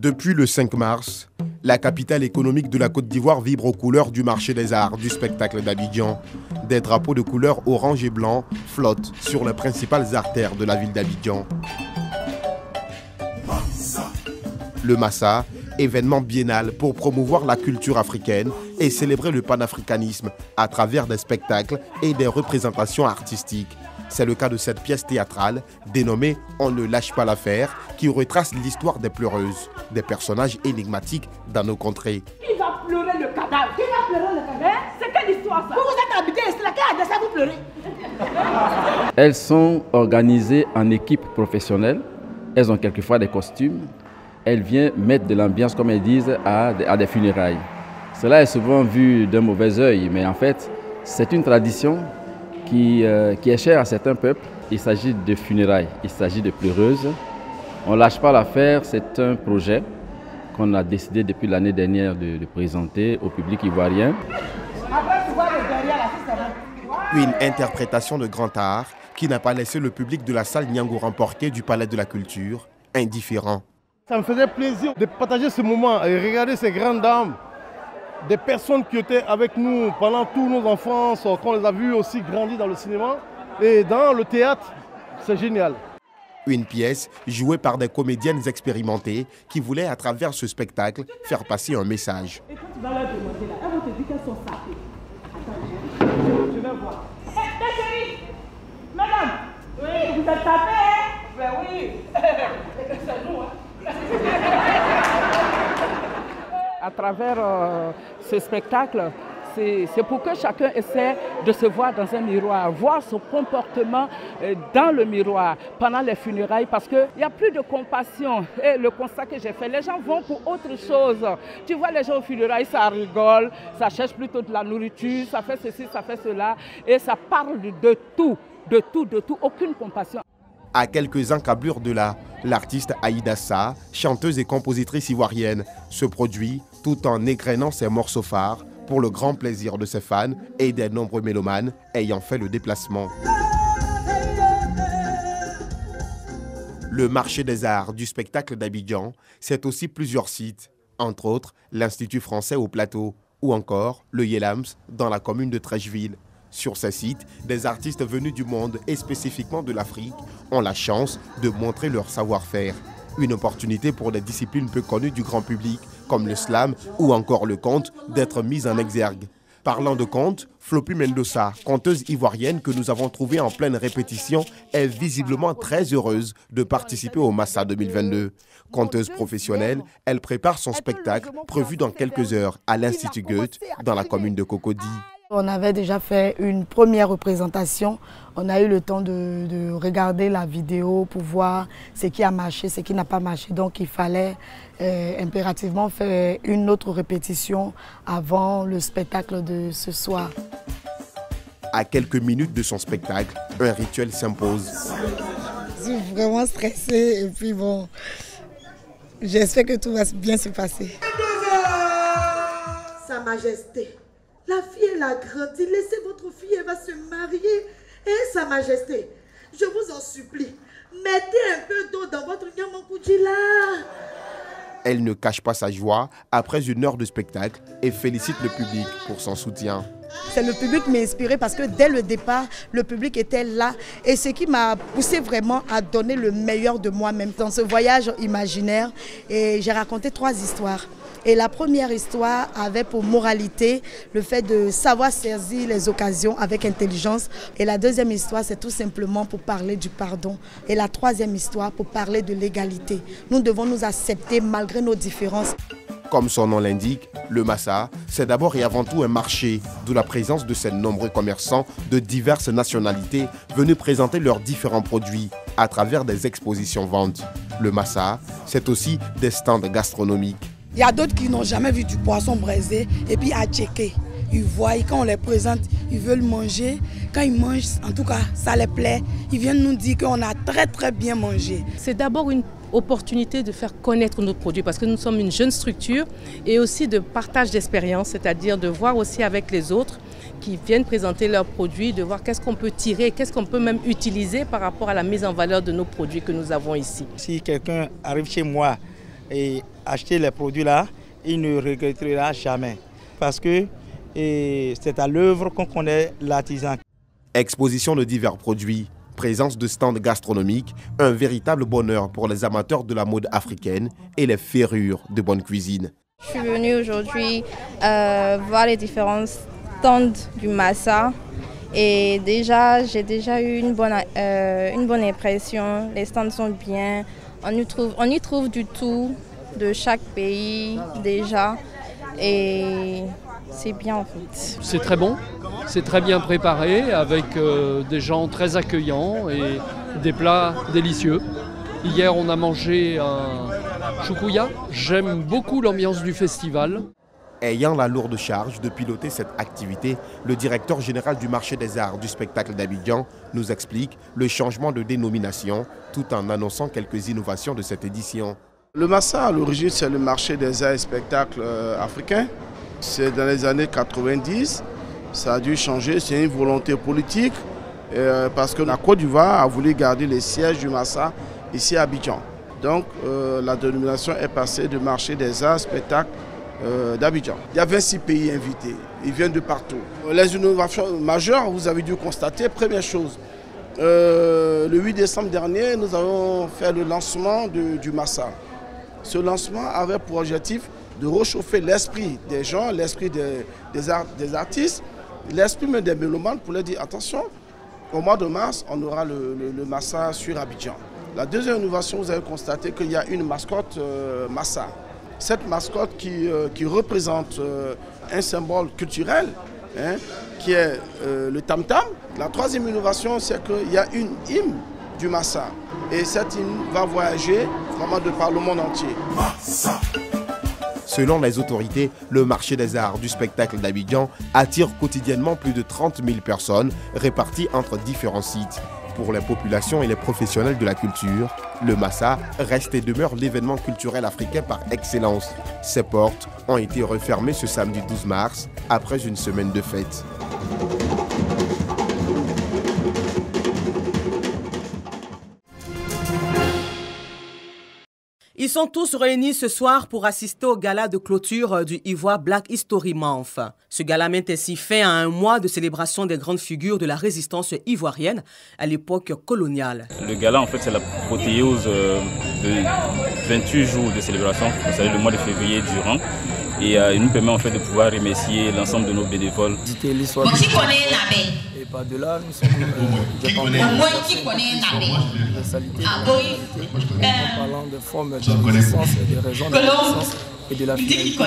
Depuis le 5 mars, la capitale économique de la Côte d'Ivoire vibre aux couleurs du marché des arts du spectacle d'Abidjan. Des drapeaux de couleur orange et blanc flottent sur les principales artères de la ville d'Abidjan. Le Massa, événement biennal pour promouvoir la culture africaine et célébrer le panafricanisme à travers des spectacles et des représentations artistiques. C'est le cas de cette pièce théâtrale dénommée « On ne lâche pas l'affaire » qui retrace l'histoire des pleureuses, des personnages énigmatiques dans nos contrées. Qui va pleurer le cadavre? Qui va pleurer le cadavre? C'est quelle histoire ça? Vous êtes habité, c'est laquelle de ça vous pleurez? Elles sont organisées en équipe professionnelle, elles ont quelquefois des costumes, elles viennent mettre de l'ambiance, comme elles disent, à des funérailles. Cela est souvent vu d'un mauvais œil, mais en fait, c'est une tradition qui est chère à certains peuples. Il s'agit de funérailles, il s'agit de pleureuses. On ne lâche pas l'affaire, c'est un projet qu'on a décidé depuis l'année dernière de présenter au public ivoirien. Une interprétation de grand art qui n'a pas laissé le public de la salle Niango remporté du Palais de la Culture indifférent. Ça me faisait plaisir de partager ce moment et regarder ces grandes dames, des personnes qui étaient avec nous pendant toute nos enfances, qu'on les a vues aussi grandir dans le cinéma et dans le théâtre. C'est génial. Une pièce jouée par des comédiennes expérimentées qui voulaient, à travers ce spectacle, faire passer un message. Et quand tu vas leur demander là, elles vont te dire qu'elles sont sapées. Attends, je vais voir. Hé, chérie! Madame! Oui, vous êtes tapée, hein? Ben oui! C'est nous, hein? À travers ce spectacle, c'est pour que chacun essaie de se voir dans un miroir, voir son comportement dans le miroir pendant les funérailles, parce qu'il n'y a plus de compassion. Et le constat que j'ai fait, les gens vont pour autre chose. Tu vois les gens aux funérailles, ça rigole, ça cherche plutôt de la nourriture, ça fait ceci, ça fait cela, et ça parle de tout, aucune compassion. À quelques encablures de là, l'artiste Aïda Sa, chanteuse et compositrice ivoirienne, se produit tout en égrenant ses morceaux phares pour le grand plaisir de ses fans et des nombreux mélomanes ayant fait le déplacement. Le marché des arts du spectacle d'Abidjan, c'est aussi plusieurs sites, entre autres l'Institut français au Plateau ou encore le Yelams dans la commune de Trècheville. Sur ces sites, des artistes venus du monde et spécifiquement de l'Afrique ont la chance de montrer leur savoir-faire. Une opportunité pour des disciplines peu connues du grand public, comme le slam ou encore le conte, d'être mises en exergue. Parlant de conte, Floppy Mendoza, conteuse ivoirienne que nous avons trouvée en pleine répétition, est visiblement très heureuse de participer au Massa 2022. Conteuse professionnelle, elle prépare son spectacle prévu dans quelques heures à l'Institut Goethe dans la commune de Cocody. On avait déjà fait une première représentation. On a eu le temps de regarder la vidéo pour voir ce qui a marché, ce qui n'a pas marché. Donc il fallait impérativement faire une autre répétition avant le spectacle de ce soir. À quelques minutes de son spectacle, un rituel s'impose. Je suis vraiment stressée et puis bon, j'espère que tout va bien se passer. Sa Majesté. La fille, elle a grandi. Laissez votre fille, elle va se marier. Et Sa Majesté, je vous en supplie, mettez un peu d'eau dans votre Nyamankoudjila. Elle ne cache pas sa joie après une heure de spectacle et félicite le public pour son soutien. C'est le public qui m'a inspiré parce que dès le départ, le public était là. Et ce qui m'a poussé vraiment à donner le meilleur de moi-même dans ce voyage imaginaire. Et j'ai raconté 3 histoires. Et la première histoire avait pour moralité le fait de savoir saisir les occasions avec intelligence. Et la deuxième histoire, c'est tout simplement pour parler du pardon. Et la troisième histoire, pour parler de l'égalité. Nous devons nous accepter malgré nos différences. Comme son nom l'indique, le Massa, c'est d'abord et avant tout un marché, d'où la présence de ces nombreux commerçants de diverses nationalités venus présenter leurs différents produits à travers des expositions-ventes. Le Massa, c'est aussi des stands gastronomiques. Il y a d'autres qui n'ont jamais vu du poisson braisé et puis à checker. Ils voient, quand on les présente, ils veulent manger. Quand ils mangent, en tout cas, ça les plaît. Ils viennent nous dire qu'on a très bien mangé. C'est d'abord une opportunité de faire connaître nos produits parce que nous sommes une jeune structure et aussi de partage d'expérience, c'est-à-dire de voir aussi avec les autres qui viennent présenter leurs produits, de voir qu'est-ce qu'on peut tirer, qu'est-ce qu'on peut même utiliser par rapport à la mise en valeur de nos produits que nous avons ici. Si quelqu'un arrive chez moi et acheter les produits là, il ne regrettera jamais. Parce que c'est à l'œuvre qu'on connaît l'artisan. Exposition de divers produits, présence de stands gastronomiques, un véritable bonheur pour les amateurs de la mode africaine et les férus de bonne cuisine. Je suis venue aujourd'hui voir les différents stands du Massa et j'ai déjà eu une bonne impression. Les stands sont bien, on y trouve du tout de chaque pays déjà et c'est bien en fait. C'est très bon, c'est très bien préparé avec des gens très accueillants et des plats délicieux. Hier on a mangé un choukouya. J'aime beaucoup l'ambiance du festival. Ayant la lourde charge de piloter cette activité, le directeur général du marché des arts du spectacle d'Abidjan nous explique le changement de dénomination tout en annonçant quelques innovations de cette édition. Le Massa, à l'origine, c'est le marché des arts et spectacles africains. C'est dans les années 90. Ça a dû changer, c'est une volonté politique parce que la Côte d'Ivoire a voulu garder les sièges du Massa ici à Abidjan. Donc la dénomination est passée du marché des arts et spectacles d'Abidjan. Il y a 26 pays invités, ils viennent de partout. Les innovations majeures, vous avez dû constater, première chose, le 8 décembre dernier, nous avons fait le lancement du Massa. Ce lancement avait pour objectif de réchauffer l'esprit des gens, l'esprit des artistes, l'esprit même des mélomanes pour leur dire attention, au mois de mars, on aura le Massa sur Abidjan. La deuxième innovation, vous avez constaté qu'il y a une mascotte Massa. Cette mascotte qui représente un symbole culturel, hein, qui est le tam-tam. La troisième innovation, c'est qu'il y a une hymne du Massa. Et cette hymne va voyager vraiment de par le monde entier. Selon les autorités, le marché des arts du spectacle d'Abidjan attire quotidiennement plus de 30 000 personnes réparties entre différents sites. Pour les populations et les professionnels de la culture, le Massa reste et demeure l'événement culturel africain par excellence. Ses portes ont été refermées ce samedi 12 mars, après une semaine de fête. Ils sont tous réunis ce soir pour assister au gala de clôture du Ivoire Black History Month. Ce gala met ainsi fin à un mois de célébration des grandes figures de la résistance ivoirienne à l'époque coloniale. Le gala, en fait, c'est l'apothéose de 28 jours de célébration, vous savez, le mois de février durant. Et il nous permet en fait de pouvoir remercier l'ensemble de nos bénévoles. Et par-delà, nous sommes en parlant de formes de résistance et des raisons de résistance et de la finalité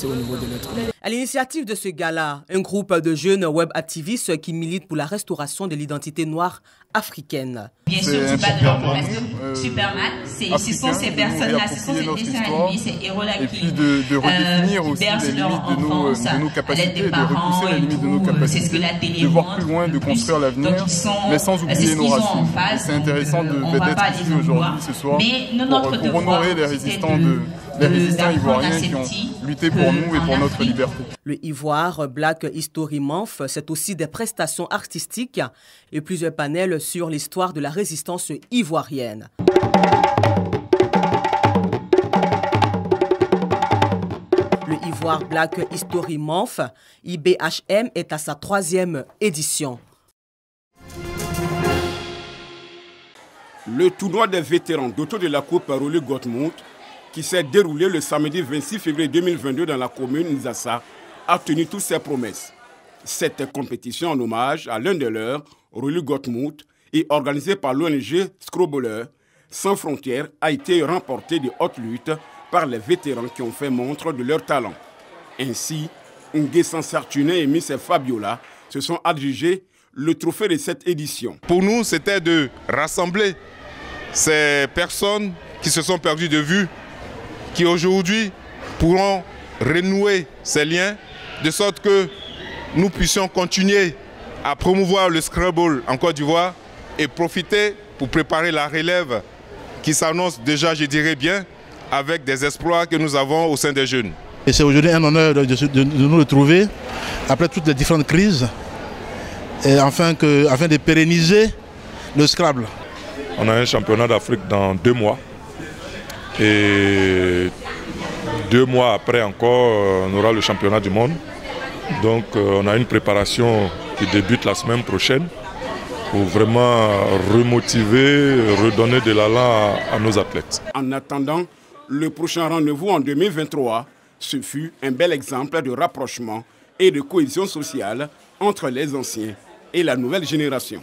au niveau de l'être. À l'initiative de ce gala, un groupe de jeunes web activistes qui militent pour la restauration de l'identité noire africaine. Bien sûr, tu parles de leur parce que Superman, ce sont ces personnes-là, ce sont ces dessins animés, ces héros-là qui bercent leur enfance à l'aide des parents et tout. C'est ce que la télé montre. Plus loin, de construire l'avenir, mais sans oublier nos racines. C'est intéressant d'être ici aujourd'hui, ce soir, pour honorer les résistants ivoiriens qui ont lutté pour nous et pour notre liberté. Le Ivoire Black History Month, c'est aussi des prestations artistiques et plusieurs panels sur l'histoire de la résistance ivoirienne. Le Ivoire Black History Month, IBHM, est à sa 3e édition. Le tournoi des vétérans d'auto de la Coupe Rolly Gottmund, qui s'est déroulé le samedi 26 février 2022 dans la commune Nzassa, a tenu toutes ses promesses. Cette compétition en hommage à l'un de leurs, Rolly Gottmund, et organisée par l'ONG Scrobler Sans Frontières, a été remportée de haute lutte par les vétérans qui ont fait montre de leur talent. Ainsi, Nguessan Sartuné et Miss Fabiola se sont adjugés le trophée de cette édition. Pour nous, c'était de rassembler ces personnes qui se sont perdues de vue, qui aujourd'hui pourront renouer ces liens, de sorte que nous puissions continuer à promouvoir le Scrabble en Côte d'Ivoire et profiter pour préparer la relève qui s'annonce déjà, je dirais bien, avec des exploits que nous avons au sein des jeunes. Et c'est aujourd'hui un honneur de nous retrouver après toutes les différentes crises, et afin de pérenniser le Scrabble. On a un championnat d'Afrique dans 2 mois Et 2 mois après encore, on aura le championnat du monde. Donc on a une préparation qui débute la semaine prochaine pour vraiment remotiver, redonner de l'allant à nos athlètes. En attendant le prochain rendez-vous en 2023, ce fut un bel exemple de rapprochement et de cohésion sociale entre les anciens et la nouvelle génération.